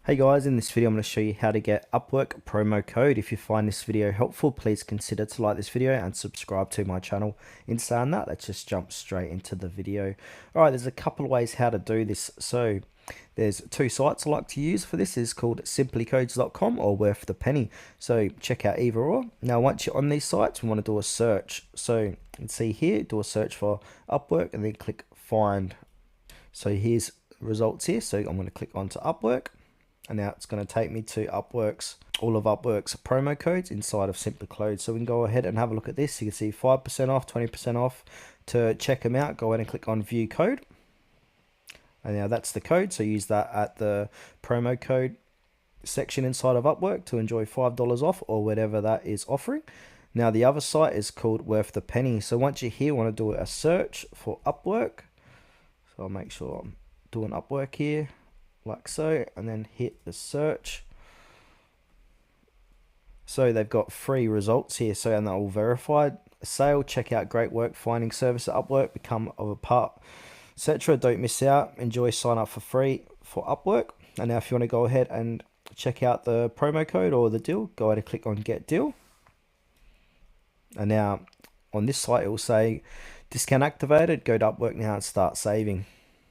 Hey guys, in this video I'm going to show you how to get Upwork promo code. If you find this video helpful, please consider to like this video and subscribe to my channel. In saying that, let's just jump straight into the video. Alright, there's a couple of ways how to do this. So there's two sites I like to use for this. It's called simplycodes.com or Worth the Penny. So check out either or. Now once you're on these sites, we want to do a search. So you can see here, do a search for Upwork and then click find. So here's results here. So I'm going to click onto Upwork. And now it's going to take me to all of Upwork's promo codes inside of Simply Codes. So we can go ahead and have a look at this. You can see 5% off, 20% off. To check them out, go ahead and click on View Code. And now that's the code. So use that at the promo code section inside of Upwork to enjoy $5 off or whatever that is offering. Now the other site is called Worth the Penny. So once you're here, want to do a search for Upwork. So I'll make sure I'm doing Upwork here, like so, and then hit the search. So they've got 3 results here, so and they're all verified. Sale, check out great work finding service at Upwork, become of a part, etc. Don't miss out, enjoy, sign up for free for Upwork. And now if you want to go ahead and check out the promo code or the deal, go ahead and click on get deal. And now on this site it will say discount activated, go to Upwork now and start saving.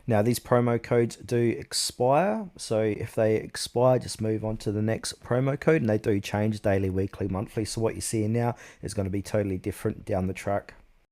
Now these promo codes do expire, so if they expire, just move on to the next promo code, and they do change daily, weekly, monthly. So what you're seeing now is going to be totally different down the track.